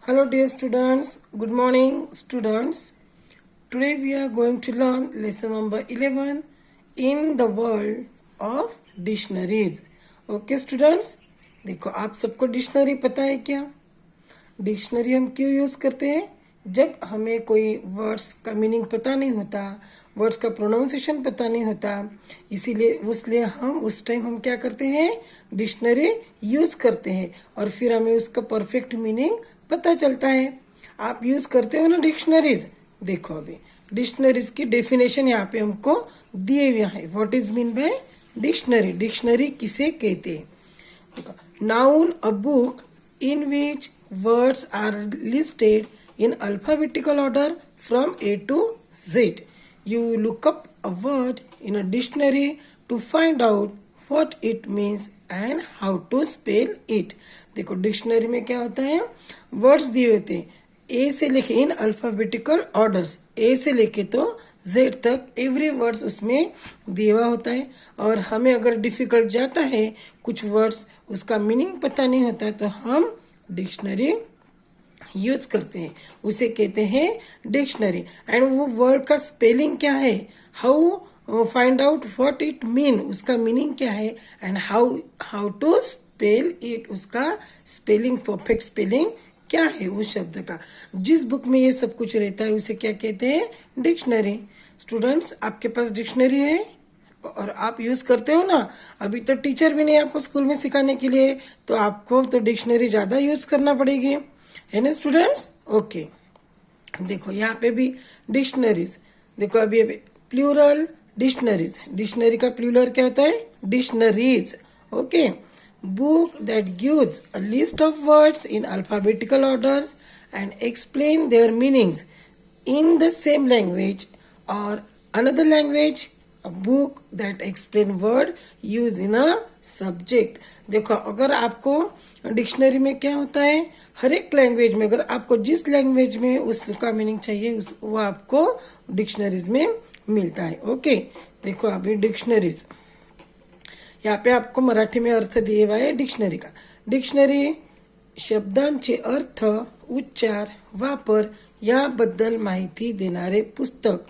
Hello dear students, good morning students. Today we are going to learn lesson number 11 in the world of dictionaries. Okay students, देखो आप सबको dictionary पता है क्या? Dictionary हम क्यों यूज करते हैं? जब हमें कोई वर्ड्स का मीनिंग पता नहीं होता, वर्ड्स का प्रोनाउंसिएशन पता नहीं होता, इसीलिए उसलिए हम उस टाइम हम क्या करते हैं, डिक्शनरी यूज करते हैं और फिर हमें उसका परफेक्ट मीनिंग पता चलता है. आप यूज करते हो ना डिक्शनरीज. देखो अभी डिक्शनरीज की डेफिनेशन यहाँ पे हमको दिए हुए हैं. What is mean by dictionary? Dictionary किसे कहते हैं? Noun a book in which words are listed in alphabetical order from A to Z. You look up a word in a dictionary to find out what it means and how to spell it. देखो dictionary में क्या होता है, words दिए होते हैं ए से लेके इन अल्फाबेटिकल ऑर्डर्स, ए से लेके तो जेड तक एवरी वर्ड्स उसमें दिया हुआ होता है. और हमें अगर डिफिकल्ट जाता है कुछ वर्ड्स, उसका मीनिंग पता नहीं होता है, तो हम डिक्शनरी यूज करते हैं, उसे कहते हैं डिक्शनरी. एंड वो वर्ड का स्पेलिंग क्या है, how find out what it mean, उसका मीनिंग क्या है, and how to spell it, उसका स्पेलिंग परफेक्ट स्पेलिंग क्या है उस शब्द का. जिस बुक में ये सब कुछ रहता है उसे क्या कहते हैं, डिक्शनरी. स्टूडेंट्स आपके पास डिक्शनरी है और आप यूज करते हो ना. अभी तो टीचर भी नहीं आपको स्कूल में सिखाने के लिए, तो आपको तो डिक्शनरी ज्यादा यूज करना पड़ेगी, है ना स्टूडेंट्स. ओके देखो यहाँ पे भी डिक्शनरीज. देखो अभी प्लूरल डिक्शनरीज, डिक्शनरी का प्लूरल क्या होता है, dictionaries. Okay, book that gives a list of words in alphabetical orders and explain their meanings in the same language or another language. A book that explain word used in a subject. देखो अगर आपको dictionary में क्या होता है, हर एक language में अगर आपको जिस लैंग्वेज में उसका मीनिंग चाहिए वो आपको डिक्शनरीज में मिलता है. ओके देखो अभी डिक्शनरीज यहाँ पे आपको मराठी में अर्थ दिए हुआ है डिक्शनरी का. डिक्शनरी शब्दांचे अर्थ, उच्चार, वापर याबद्दल माहिती देणारे पुस्तक,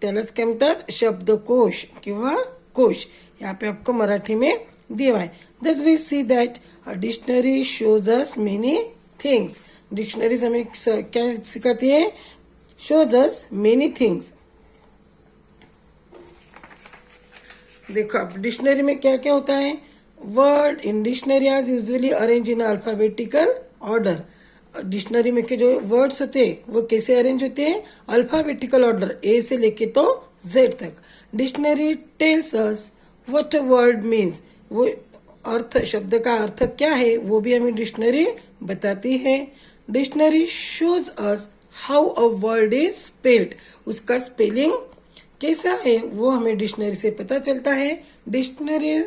त्यालाच काय म्हणतात शब्दकोश किंवा कोश. यहाँ पे आपको मराठी में दिया हुआ है. Thus we see that a dictionary shows us many things. Dictionaries हमें क्या सिखाती है, शोज अस मेनी थिंग्स. देखो अब डिक्शनरी में क्या क्या होता है, word in dictionary are usually arrange in alphabetical order. Dictionary में के जो वर्ड्स होते हैं वो कैसे अरेंज होते हैं, अल्फाबेटिकल ऑर्डर, ए से लेके तो जेड तक. Dictionary tells us what a word means, वो अर्थ, शब्द का अर्थ क्या है वो भी हमें डिक्शनरी बताती है. Dictionary shows us how a word is spelled, उसका स्पेलिंग कैसा है वो हमें डिक्शनरी से पता चलता है. Dictionary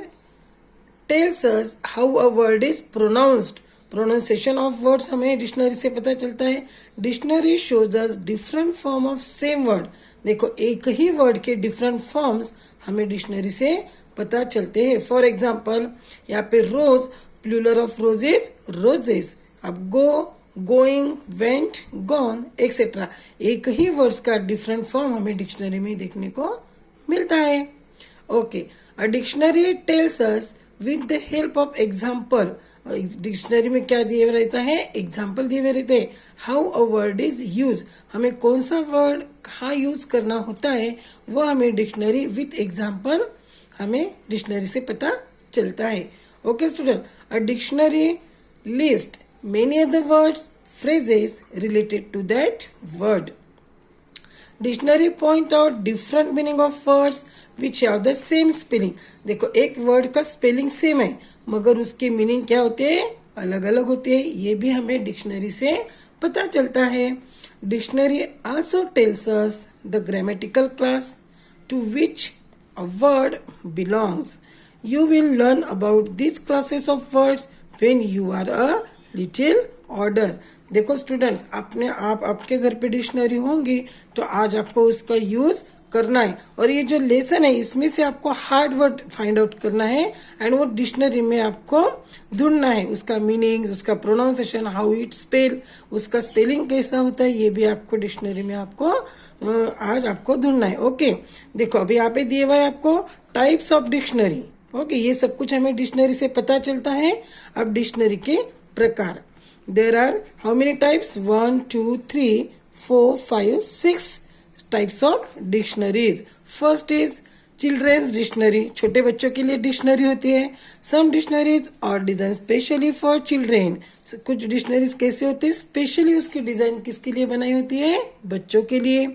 tells us how a word is pronounced, pronunciation of words हमें डिक्शनरी से पता चलता है. Dictionary shows us different form of same word. देखो एक ही वर्ड के डिफरेंट फॉर्म्स हमें डिक्शनरी से पता चलते हैं. फॉर एग्जाम्पल यहाँ पे रोज, plural of rose is roses. अब गो, गोइंग, वेंट, गॉन एक्सेट्रा. एक ही वर्ड्स का डिफरेंट फॉर्म हमें डिक्शनरी में देखने को मिलता है. Okay, a dictionary tells us with the help of example. Dictionary में क्या दिए हुए रहता है, एग्जाम्पल दिए हुए रहते हैं. How a word is use, हमें कौन सा वर्ड कहाँ यूज करना होता है वो हमें डिक्शनरी विद एग्जाम्पल हमें डिक्शनरी से पता चलता है. Okay student, a dictionary list many other words, phrases related to that word. Dictionary point out different meaning of words which have the same spelling. देखो एक वर्ड का स्पेलिंग सेम है मगर उसके मीनिंग क्या होते हैं, अलग अलग होते हैं. ये भी हमें डिक्शनरी से पता चलता है. Dictionary also tells us the grammatical class to which a word belongs. You will learn about these classes of words when you are a little order. देखो स्टूडेंट्स, अपने आप आपके घर पे डिक्शनरी होंगी तो आज आपको उसका यूज करना है। और ये जो लेसन है इसमें से आपको हार्ड वर्ड फाइंड आउट करना है एंड वो डिक्शनरी में आपको ढूंढना है, उसका मीनिंग, उसका प्रोनाउंसिएशन, हाउ इट स्पेल, उसका स्पेलिंग कैसा होता है, ये भी आपको डिक्शनरी में आपको आज आपको ढूंढना है। ओके, देखो अभी यहाँ पे दिए हुआ है आपको टाइप्स ऑफ डिक्शनरी। ओके, ये सब कुछ हमें डिक्शनरी से पता चलता है। अब डिक्शनरी के प्रकार, there are how many types, 1 2 3 4 5 6 types of dictionaries. First is children's dictionary, छोटे बच्चों के लिए डिक्शनरी होती है। Some dictionaries are design specially for children, कुछ डिक्शनरीज कैसे होती है, स्पेशली उसकी डिजाइन किसके लिए बनाई होती है, बच्चों के लिए।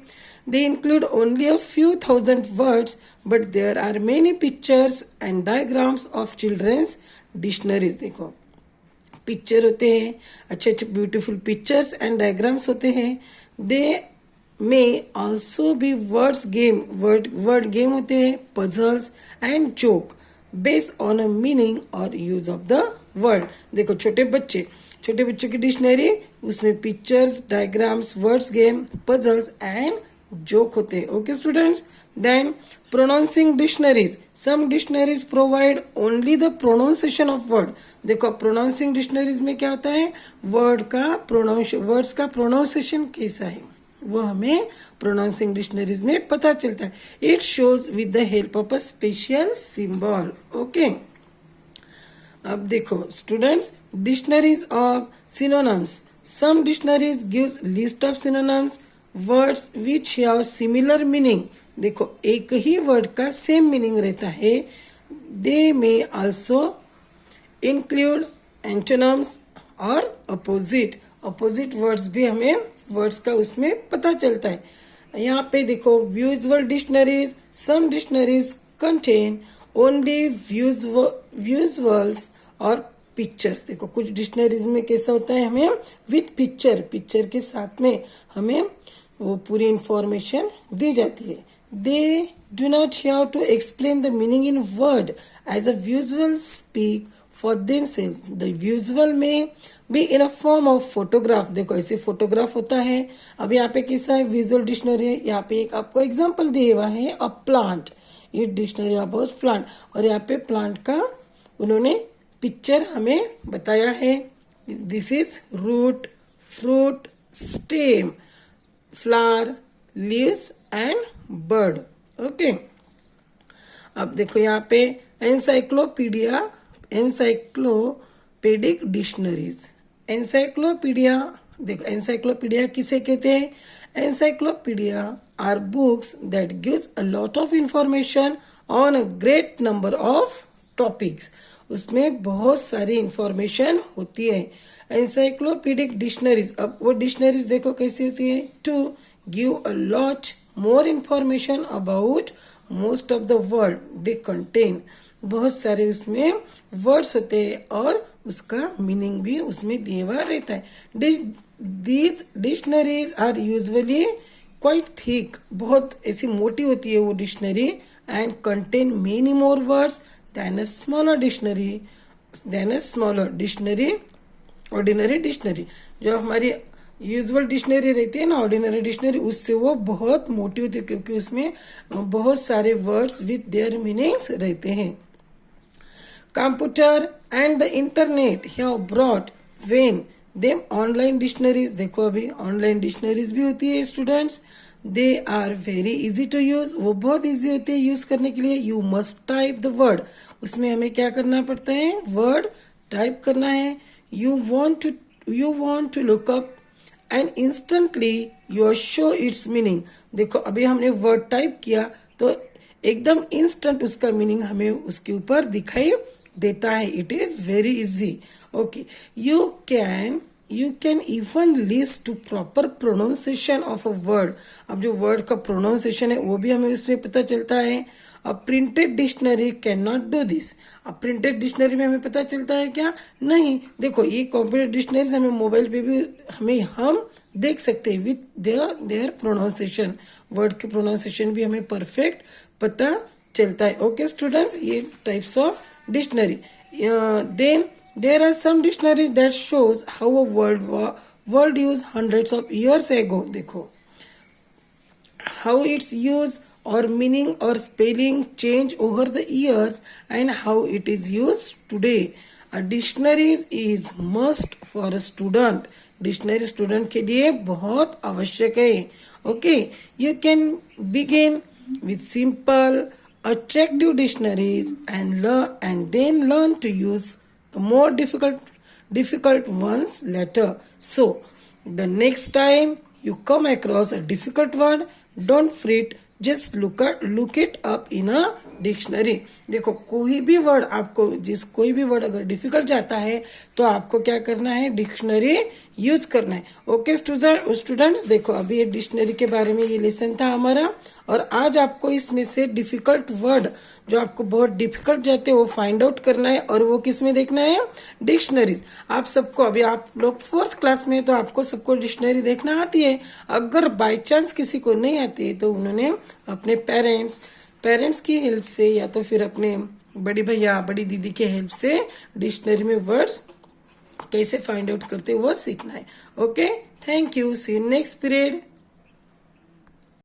They include only a few thousand words but there are many pictures and diagrams of children's dictionaries. देखो पिक्चर होते हैं, अच्छे अच्छे ब्यूटीफुल पिक्चर्स एंड डायग्राम्स होते हैं। They may also be words game, word game होते हैं, puzzles and joke based on a meaning और यूज ऑफ द वर्ड। देखो छोटे बच्चों की डिक्शनरी, उसमें pictures, diagrams, words game, puzzles and joke होते हैं। Okay students, then pronouncing dictionaries, some dictionaries provide only the pronunciation of word. देखो pronouncing dictionaries में क्या होता है, वर्ड्स का प्रोनाउंसिएशन कैसा है वो हमें प्रोनाउंसिंग डिक्शनरीज में पता चलता है। It shows with the help of a special symbol. Okay, अब देखो students, dictionaries of synonyms, some dictionaries gives list of synonyms words which have similar meaning. देखो एक ही वर्ड का सेम मीनिंग रहता है। They may also include antonyms और opposite words भी हमें वर्ड्स का उसमें पता चलता है। यहाँ पे देखो visual dictionaries, some dictionaries contain only visuals और पिक्चर्स। देखो कुछ डिक्शनरीज में कैसा होता है, हमें विथ पिक्चर के साथ में हमें वो पूरी इंफॉर्मेशन दी जाती है। They do not have to explain the meaning in word as a visual speak for themselves. The visual में भी in a form of photograph. देखो ऐसे फोटोग्राफ होता है। अब यहाँ पे कैसा है, विजुअल डिक्शनरी है। यहाँ पे एक आपको एग्जांपल दिए हुआ है, अ प्लांट, ये डिक्शनरी अबाउट प्लांट, और यहाँ पे प्लांट का उन्होंने पिक्चर हमें बताया है। This is root, fruit, stem, flower, leaves and bird. Okay, अब देखो यहाँ पे एनसाइक्लोपेडिक डिक्शनरीज। एनसाइक्लोपीडिया, देखो एनसाइक्लोपीडिया किसे कहते हैं, encyclopedia are books that gives a lot of information on a great number of topics. उसमें बहुत सारी इंफॉर्मेशन होती है। एनसाइक्लोपीडिक डिक्शनरीज, अब वो डिक्शनरीज देखो कैसी होती है, to give a lot more information about most of the word they contain. बहुत सारे उसमें वर्ड्स होते हैं और उसका मीनिंग भी उसमें दिया हुआ रहता है। These dictionaries are usually quite thick, बहुत ऐसी मोटी होती है वो dictionary, and contain many more words than a smaller dictionary, ordinary dictionary. जो हमारी यूजुअल डिक्शनरी रहती है ना, ऑर्डिनरी डिक्शनरी, उससे वो बहुत मोटी होती है क्योंकि उसमें बहुत सारे वर्ड्स विद देयर मीनिंग्स रहते हैं। Computer and the internet have brought when them online dictionaries. देखो अभी ऑनलाइन डिक्शनरीज भी होती है students. They are very easy to use, वो बहुत इजी होती है यूज करने के लिए। You must type the word, उसमें हमें क्या करना पड़ता है, वर्ड टाइप करना है। You want to look up and instantly you show its meaning. देखो अभी हमने वर्ड टाइप किया तो एकदम इंस्टेंट उसका मीनिंग हमें उसके ऊपर दिखाई देता है। It is very easy. Okay, you can even list to proper pronunciation of a word. अब जो वर्ड का प्रोनाउंसिएशन है वो भी हमें उसमें पता चलता है। अ printed dictionary can not do this. अब प्रिंटेड डिक्शनरी में हमें पता चलता है क्या, नहीं। देखो ये कंप्यूटर डिक्शनरीज हमें मोबाइल पे भी हम देख सकते हैं विथ देयर प्रोनाउंसिएशन। वर्ड के प्रोनाउंसिएशन भी हमें परफेक्ट पता चलता है। ओके स्टूडेंट्स, ये types of dictionary. Then there are some dictionaries that shows how a word used hundreds of years ago. देखो how its use or meaning or spelling change over the years and how it is used today. A dictionary is must for a student. Dictionary student के लिए बहुत आवश्यक है. Okay, you can begin with simple, attractive dictionaries and then learn to use the more difficult ones later. So, the next time you come across a difficult word, don't fret. Just look it up in a dictionary. देखो कोई भी word आपको कोई भी word अगर difficult जाता है तो आपको क्या करना है, डिक्शनरी यूज करना है. ओके स्टूडेंट्स, देखो अभी ये डिक्शनरी के बारे में ये लेसन था हमारा, और आज आपको इसमें से डिफिकल्ट वर्ड जो आपको बहुत डिफिकल्ट जाते हैं वो फाइंड आउट करना है, और वो किस में देखना है, डिक्शनरीज. आप सबको अभी आप लोग 4th क्लास में, तो आपको सबको डिक्शनरी देखना आती है. अगर बाय चांस किसी को नहीं आती है तो उन्होंने अपने पेरेंट्स की हेल्प से या तो फिर अपने बड़ी भैया बड़ी दीदी के हेल्प से डिक्शनरी में वर्ड्स कैसे फाइंड आउट करते वो सीखना है. Okay, thank you. See you next period.